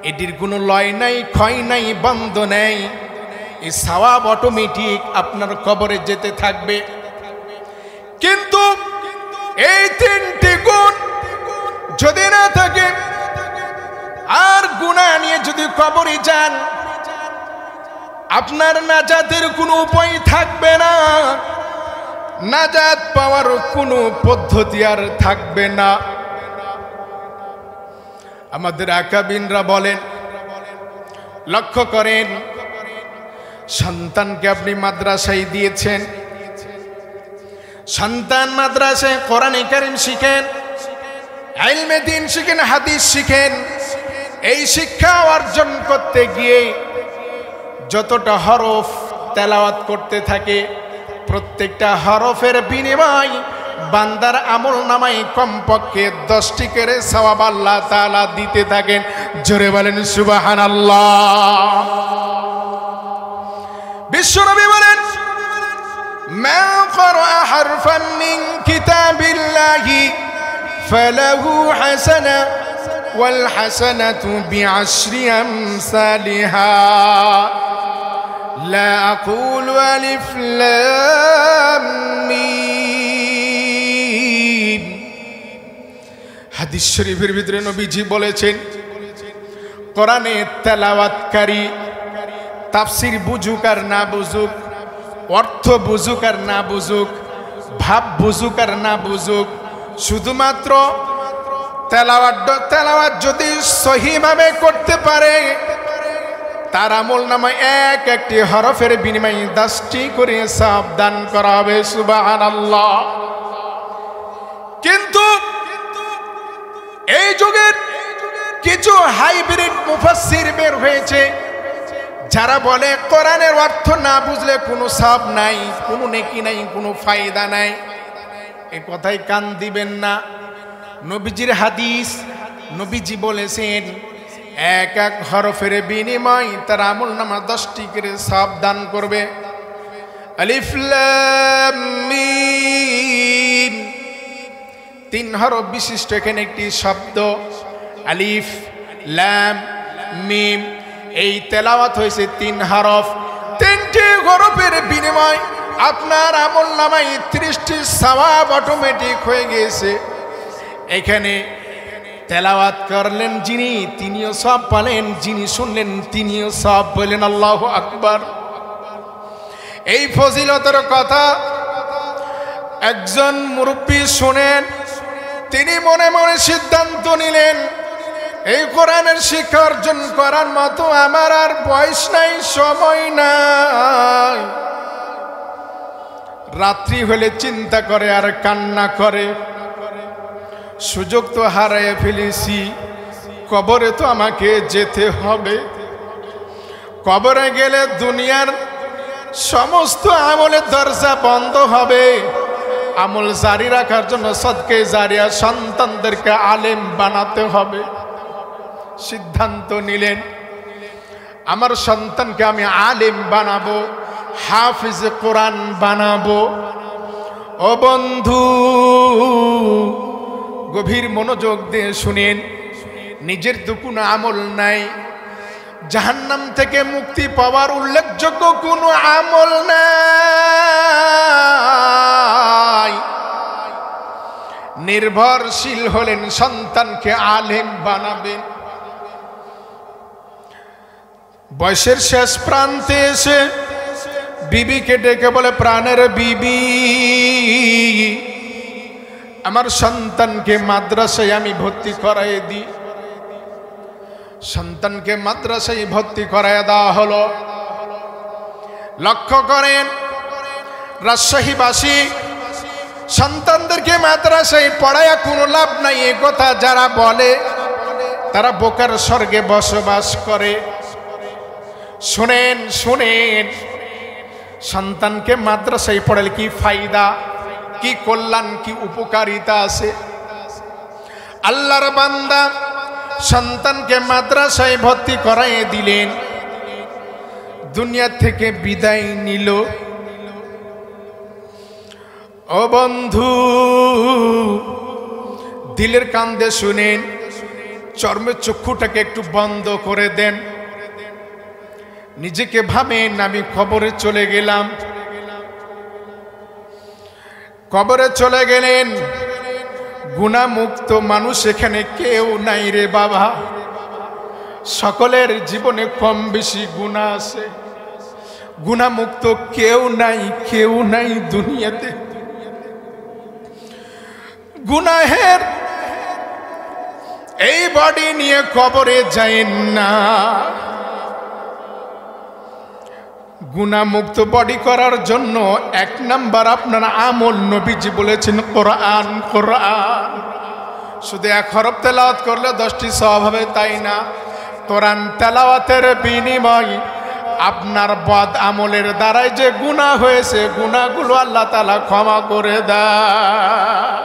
এটির কোনো লয় নাই, ক্ষয় নাই, বন্ধ নেই। এই সওয়াব অটোমেটিক আপনার কবরে যেতে থাকবে। কিন্তু এই তিনটি গুণ যদি না থাকে, আর গুনাহ নিয়ে যদি কবরে যান, আপনার নাজাতের কোনো উপায় থাকবে না। নাজাত পাওয়ার কোনো পদ্ধতি আর থাকবে না। আমাদের আকাবিনরা বলেন, লক্ষ্য করেন, সন্তানকে আপনি মাদ্রাসায় দিয়েছেন, সন্তান মাদ্রাসায় কোরআনে কারীম শিখেন, ইলমে দ্বীন শিখেন, হাদিস শিখেন। এই শিক্ষা অর্জন করতে গিয়ে যতটা হরফ তেলাওয়াত করতে থাকে, প্রত্যেকটা হরফের বিনিময় বান্দার আমল নামায় কমপক্ষে 10টি করে সওয়াব আল্লাহ তাআলা দিতে থাকেন। জোরে বলেন সুবহানাল্লাহ। বিশ্বনবী বলেন, মা ক্বারা হারফান মিন কিতাবিল্লাহি ফালাহু হাসানা ওয়াল হাসানাতু বিআশরি আমসালিহা লা আকুলু আলিফ লাম মিম। হাদিস শরীফের ভিতরে নবীজি বলেছেন, কোরআনে তেলাওয়াতকারী তাফসীর বুঝুক আর না বুঝুক, অর্থ বুঝুক আর না বুঝুক, ভাব বুঝুক আর না বুঝুক, শুধুমাত্র তেলাওয়াত যদি সহিভাবে করতে পারে, তার আমল নামায় এক একটি হরফের বিনিময়ে 10টি করে সওয়াব দান করা হবে। সুবহানাল্লাহ। কিন্তু এই যুগের কিছু হাইব্রিড মুফাসসির বের হয়েছে, যারা বলে কোরআনের অর্থ না বুঝলে কোনো সওয়াব নাই, কোনো নেকি নাই, কোনো ফায়দা নাই। এই কথায় কান দিবেন না। নবীজির হাদিস, নবীজি বলেছেন, এক এক হরফের বিনিময় তার আমল নামা 10টি করে সওয়াব দান করবে। আলিফ লাম মিম, 3 হরফ বিশিষ্ট এখানে একটি শব্দ। আলিফ লাম মিম, এই তেলাওয়াত হয়েছে 3 হরফ। 3টি হরফের বিনিময় আপনার আমলনামায় 30টি সওয়াব অটোমেটিক হয়ে গেছে। এখানে তেলাওয়াত করলেন যিনি, তিনিও সব পেলেন, যিনি শুনলেন তিনিও সব। বলেন আল্লাহু আকবার। এই ফজিলতের কথা একজন মুরব্বী শুনেন, তিনি মনে মনে সিদ্ধান্ত নিলেন, এই কোরআনের শিক্ষা অর্জন করার মতো আমার আর বয়স নাই, সময় নাই। রাত্রি হলে চিন্তা করে আর কান্না করে, সুযোগ তো হারিয়ে ফেলেছি, কবরে তো আমাকে যেতে হবে। কবরে গেলে দুনিয়ার সমস্ত আমলের দরজা বন্ধ হবে। আমল জারি রাখার জন্য সদকে জারিয়া সন্তানদেরকে আলেম বানাতে হবে। সিদ্ধান্ত নিলেন, আমার সন্তানকে আমি আলেম বানাবো, হাফিজ কোরআন বানাবো। ও বন্ধু, গভীর মনোযোগ দিয়ে শুনেন, নিজের তো কোনো আমল নাই, জাহান্নাম থেকে মুক্তি পাওয়ার উল্লেখযোগ্য কোনো আমল নাই। নির্ভরশীল হলেন সন্তানকে আলেম বানাবেন। বয়সের শেষ প্রান্তে এসে বিবিকে ডেকে বলে, প্রাণের বিবি, আমার সন্তানকে মাদ্রাসায় আমি ভর্তি করাই দিই। সন্তানকে মাদ্রাসায় ভর্তি করায় দেওয়া হলো। লক্ষ্য করেন, রাজশাহীবাসী সন্তানদেরকে মাদ্রাসায় পড়ায় কোনো লাভ নাই, এ কথা যারা বলে তারা বোকার স্বর্গে বসবাস করে। শুনেন শুনেন, সন্তানকে মাদ্রাসায় পড়ালে কি ফায়দা, কি কল্যাণ, কি উপকারিতা আছে। আল্লাহর বান্দা সন্তানকে মাদ্রাসায় ভর্তি করাইয়ে দিলেন, দুনিয়া থেকে বিদায় নিল। ও বন্ধু, দিলের কান্দে শুনেন, চর্মের চক্ষুটাকে একটু বন্ধ করে দেন। নিজেকে ভাবেন, আমি কবরে চলে গেলাম। কবরে চলে গেলেন, গুনাহমুক্ত মানুষ এখানে কেউ নাই রে বাবা। সকলের জীবনে কম বেশি গুনাহ আছে, গুনাহমুক্ত কেউ নাই, কেউ নাই দুনিয়াতে। গুনাহের এই বডি নিয়ে কবরে যায়েন না। গুনাহমুক্ত বডি করার জন্য 1 নাম্বার আপনার আমল। নবীজি বলেছেন কোরআন। কোরআন শুধু 1 হরফ তেলাওয়াত করলে 10টি সওয়াব হবে তাই না, কোরআন তেলাওয়াতের বিনিময় আপনার বদ আমলের দ্বারাই যে গুনাহ হয়েছে, গুনাহগুলো আল্লাহ তাআলা ক্ষমা করে দেয়।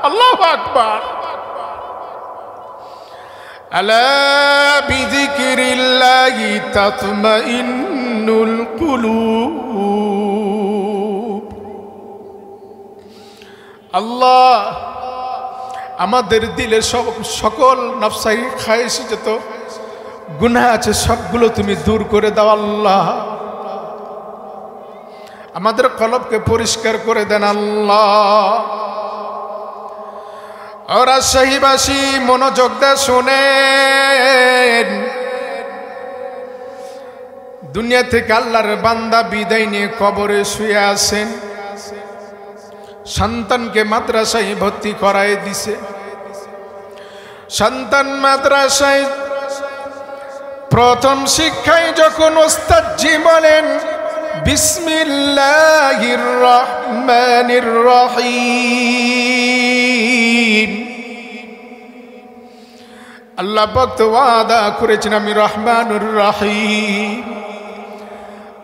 আল্লাহু আকবার। আলা বিযিকরিল্লাহি তাতমাইন্নুল কুলুব। আল্লাহ আমাদের দিলে সকল নফসাই খায়েশ যত গুনাহ আছে সবগুলো তুমি দূর করে দাও। আল্লাহ আমাদের কলবকে পরিষ্কার করে দেন। আল্লাহ রাজশাহীবাসী মনোযোগ দিয়ে শুনেন, দুনিয়া থেকে আল্লাহর বান্দা বিদায় নিয়ে কবরে শুয়ে আছেন। সন্তানকে মাদ্রাসায় ভর্তি করায় দিছে। সন্তান মাদ্রাসায় প্রথম শিক্ষায় যখন ওস্তাদজি বলেন বিসমিল্লাহির রহমানির রহিম, আল্লাহ পাক তো ওয়াদা করেছেন আমি রহমানুর রহিম।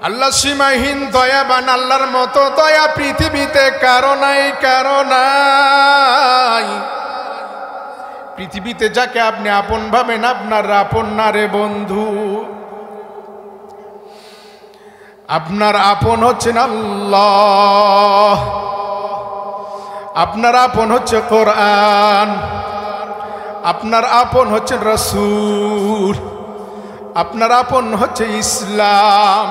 আল্লাহ সীমাহীন দয়াবান, আল্লাহর মতো দয়া পৃথিবীতে কারো নাই, কারো নাই। পৃথিবীতে যাকে আপনি আপন ভাবেন আপনার আপন না রে বন্ধু। আপনার আপন হচ্ছেন আল্লাহ, আপনার আপন হচ্ছে কোরআন, আপনার আপন হচ্ছেন রাসূল। আপনার আপন হচ্ছে ইসলাম।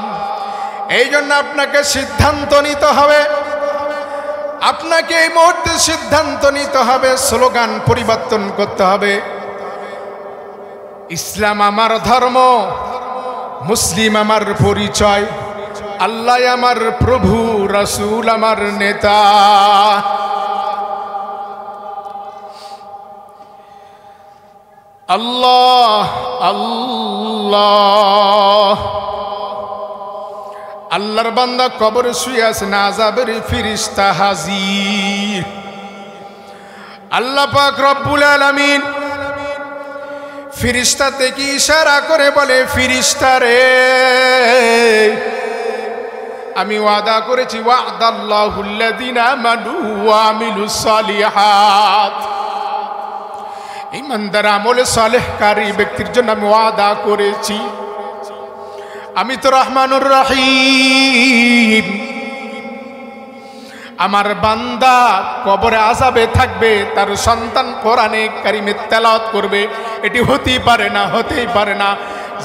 এই জন্য আপনাকে সিদ্ধান্ত নিতে হবে, আপনাকে এই মুহূর্তে সিদ্ধান্ত নিতে হবে, স্লোগান পরিবর্তন করতে হবে। ইসলাম আমার ধর্ম, মুসলিম আমার পরিচয়, আল্লাহ আমার প্রভু, রাসূল আমার নেতা। আল্লাহ আল্লাহ। আল্লাহর বান্দা কবরে শুয়ে আছে, আযাবের ফেরেশতা হাজির। আল্লাহ পাক রব্বুল আলামিন ফেরেশতা থেকে ইশারা করে বলে, ফেরেশতা রে, আমি ওয়াদা করেছি, ওয়াদাল্লাহুল্লাযীনা আমানু ওয়া আমিলুস সালিহাত, ঈমানদার আমলে সালেহকারী ব্যক্তির জন্য আমি ওয়াদা করেছি। আমি তো রহমানুর রহিম। আমার বান্দা কবরে আযাবে থাকবে, তার সন্তান কোরআনে কারিমে তেলাওয়াত করবে, এটি হতেই পারে না, হতেই পারে না।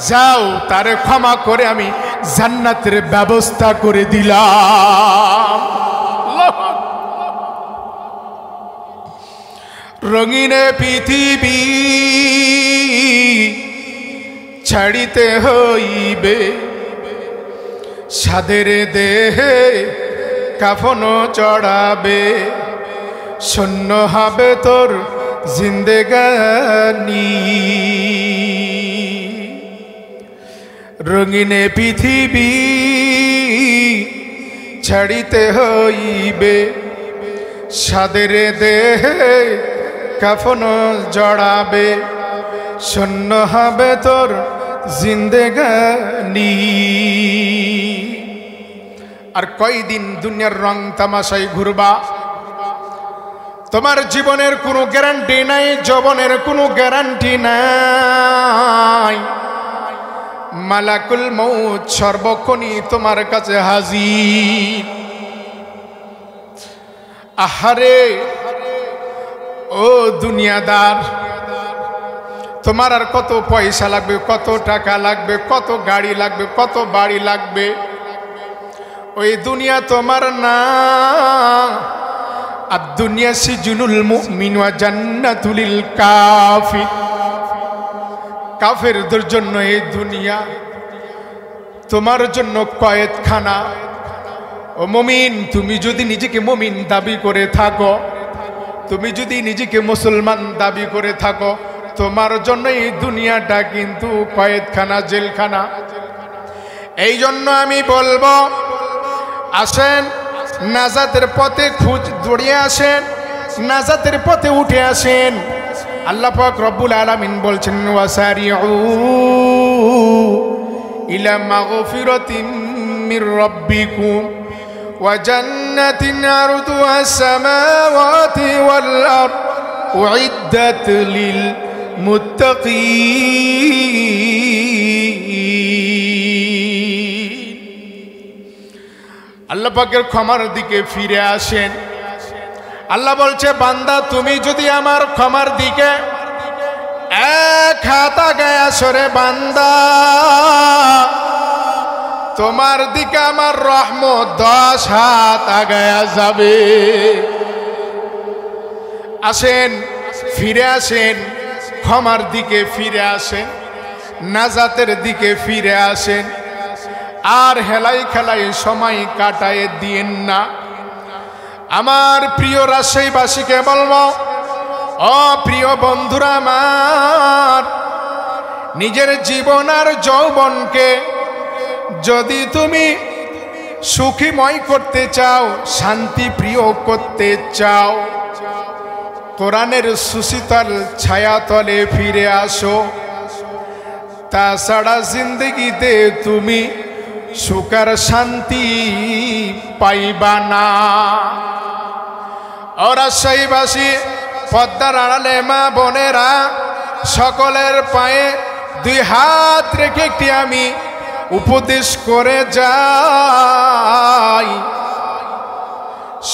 যাও, তারে ক্ষমা করে আমি জান্নাতের ব্যবস্থা করে দিলাম। রঙিনে পৃথিবী ছাড়িতে হইবে, সাদের দেহে কাফন চড়াবে, শূন্য হবে তোর জিন্দেগানি। রঙিনে পৃথিবী ছাড়িতে হইবে, সাদের দেহে কাফন জড়াবে, শূন্য হবে তোর জিন্দেগানি। আর কয়দিন দুনিয়ার রং তামাশায় ঘুরবা? তোমার জীবনের কোনো গ্যারান্টি নাই, যৌবনের কোনো গ্যারান্টি নাই। মালাকুল মউত সর্বক্ষণই তোমার কাছে হাজির। আহারে ও দুনিয়াদার, তোমার আর কত পয়সা লাগবে, কত টাকা লাগবে, কত গাড়ি লাগবে, কত বাড়ি লাগবে, ওই দুনিয়া তোমার না। আর দুনিয়া সিজনুল মুমিন ওয়া জান্নাতুল লিল কাফির। কাফেরদের জন্য এই দুনিয়া, তোমার জন্য কয়েদখানা। ও মুমিন, তুমি যদি নিজেকে মুমিন দাবি করে থাকো, তুমি যদি নিজেকে মুসলমান দাবি করে থাকো, তোমার জন্য এই দুনিয়াটা কিন্তু কয়েদখানা, জেলখানা। এই জন্য আমি বলবো, আসেন নাজাতের পথে দৌড়িয়ে আসেন, নাজাতের পথে উঠে আসেন। আল্লাহ পাক রব্বুল আলামিন বলছেন, ওয়াসারিউ ইলা মাগফিরাতিম মির রাব্বিকুম ওয়া জান্নাতিন আরদুহাস সামাওয়াতি ওয়াল আরদ উইদ্দাত লিল মুত্তাকিন। আল্লাহ পাকের ক্ষমার দিকে ফিরে আসেন। আল্লাহ বলছে, বান্দা তুমি যদি আমার ক্ষমার দিকে এক হাত আগায় আসো রে বান্দা, তোমার দিকে আমার রহমত 10 হাত আগায় যাবে। আসেন, ফিরে আসেন, ক্ষমার দিকে ফিরে আসেন, নাজাতের দিকে ফিরে আসেন। আর হেলাই খেলাই সময় কাটায় দিয়েন না। আমার প্রিয় রাজশাহীবাসীকে বলবো, ও প্রিয় বন্ধুরা আমার, নিজের জীবন আর যৌবনকে যদি তুমি সুখীময় করতে চাও, শান্তি প্রিয় করতে চাও, কোরআনের সুশীতল ছায়াতলে ফিরে আসো। তাছাড়া জিন্দগিতে তুমি সুখ আর শান্তি পাইবা না। ও রাজশাহীবাসী, পদ্মার আড়ালে মা বোনেরা, সকলের পায়ে 2 হাত রেখে একটি আমি উপদেশ করে যাই।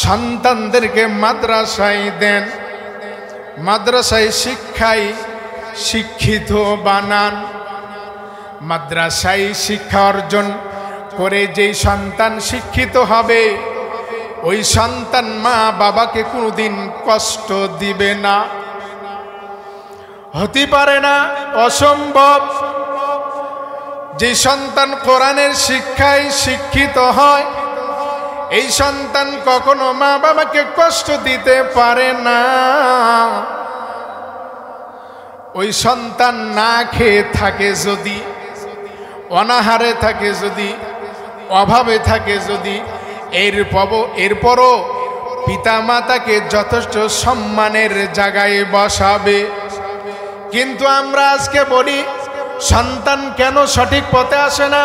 সন্তানদেরকে মাদ্রাসায় দেন, মাদ্রাসায় শিক্ষায় শিক্ষিত বানান। মাদ্রাসায় শিক্ষা অর্জন করে যেই সন্তান শিক্ষিত হবে ওই সন্তান মা বাবাকে কোনোদিন কষ্ট দিবে না। হতে পারে না, অসম্ভব। যে সন্তান কোরআনের শিক্ষায় শিক্ষিত হয় এই সন্তান কখনো মা বাবাকে কষ্ট দিতে পারে না। ওই সন্তান না খেয়ে থাকে যদি, অনাহারে থাকে যদি, অভাবে থাকে যদি, এরপরও পিতা মাতাকে যথেষ্ট সম্মানের জায়গায় বসাবে। কিন্তু আমরা আজকে বলি সন্তান কেন সঠিক পথে আসে না,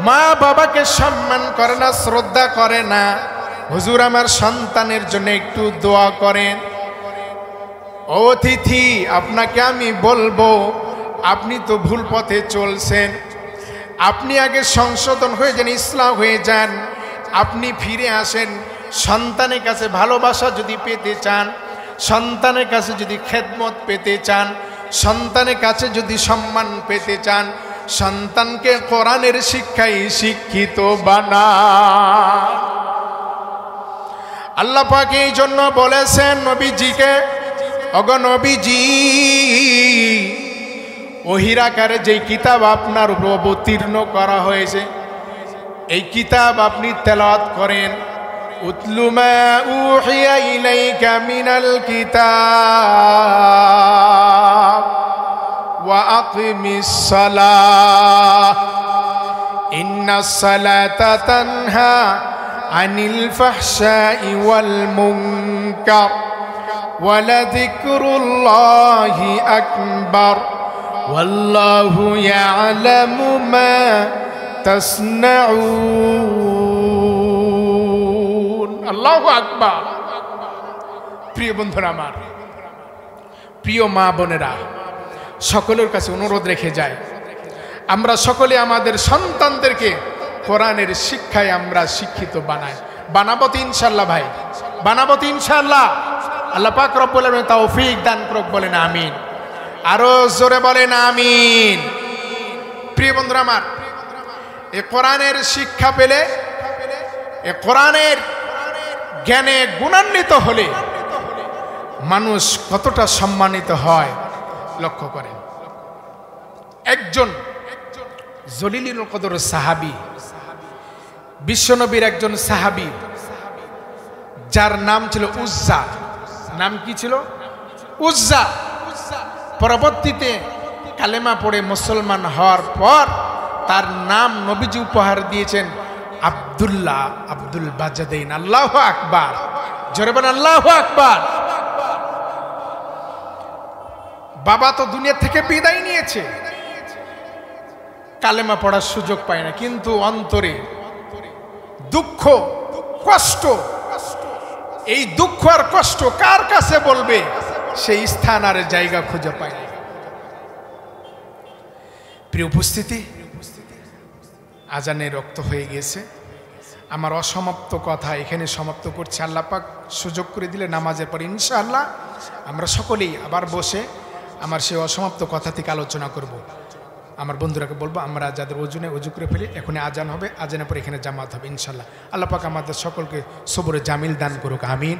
মা বাবাকে সম্মান করে না, শ্রদ্ধা করে না। হুজুর আমার সন্তানের জন্য একটু দোয়া করেন। অতিথি আপনাকে আমি বলবো আপনি তো ভুল পথে চলছেন, আপনি আগে সংশোধন হয়ে যান, ইসলাম হয়ে যান, আপনি ফিরে আসেন। সন্তানের কাছে ভালোবাসা যদি পেতে চান, সন্তানের কাছে যদি খেদমত পেতে চান, সন্তানের কাছে যদি সম্মান পেতে চান, সন্তানকে কোরআনের শিক্ষায় শিক্ষিত বানান। আল্লাহ পাক এই জন্য বলেছেন নবীজিকে, ওগো নবীজি, ওহীর আকারে যেই কিতাব আপনার উপর অবতীর্ণ করা হয়েছে এই কিতাব আপনি তেলাওয়াত করেন। উতলু মা উহিয়া ইলাইকা মিনাল কিতাব ওয়া আকিমিস সালাহ ইন্নাস সালাতা তানহা আনিল ফাহশাই ওয়াল মুনকার ওয়ালাযিকরুল্লাহি আকবার ওয়াল্লাহু ইয়ালামু মা তাসনাউন। আল্লাহু আকবার। প্রিয় বন্ধুরা আমার, প্রিয় মা বোনেরা, সকলের কাছে অনুরোধ রেখে যায় আমরা সকলে আমাদের সন্তানদেরকে কোরআনের শিক্ষায় আমরা শিক্ষিত বানাই। বানাবো তো ইনশাআল্লাহ ভাই, বানাবো তো ইনশাআল্লাহ। আল্লাহ পাক রব্বুল আলামিন তৌফিক দান করুক, বলেন আমিন। আরো জোরে বলেন আমিন। প্রিয় বন্ধুরা আমার, এই কোরআনের শিক্ষা পেলে, এই কোরআনের জ্ঞানে গুণান্বিত হলে মানুষ কতটা সম্মানিত হয় লক্ষ্য করেন। একজন জলিলুল কদর সাহাবী, বিশ্বনবীর একজন সাহাবী, যার নাম ছিল উজ্জা। নাম কি ছিল? উজ্জা। পরবর্তীতে কালেমা পড়ে মুসলমান হওয়ার পর তার নাম নবীজি উপহার দিয়েছেন আব্দুল্লাহ, আব্দুল বাজাদাইন। আল্লাহু আকবার। জোরে বলেন আল্লাহু আকবার। বাবা তো দুনিয়া থেকে বিদায় নিয়েছে, কালেমা পড়ার সুযোগ পায় না, কিন্তু অন্তরে দুঃখ, কষ্ট। এই দুঃখ আর কষ্ট কার কাছে বলবে সেই স্থান আর জায়গা খুঁজে পায় না। প্রিয় উপস্থিতি, আজানের রক্ত হয়ে গেছে। আমার অসমাপ্ত কথা এখানে সমাপ্ত করছি। আল্লাহ পাক সুযোগ করে দিলে নামাজের পর ইনশাআল্লাহ আমরা সকলেই আবার বসে আমার সেই অসমাপ্ত কথা থেকে আলোচনা করব। আমার বন্ধুরাকে বলবো আমরা যাদের ওজনে অজু করে ফেলি, এখন আজান হবে, আজানের পর এখানে জামাত হবে ইনশাআল্লাহ। আল্লাহ পাক আমাদের সকলকে সবরে জামিল দান করুক, আমিন।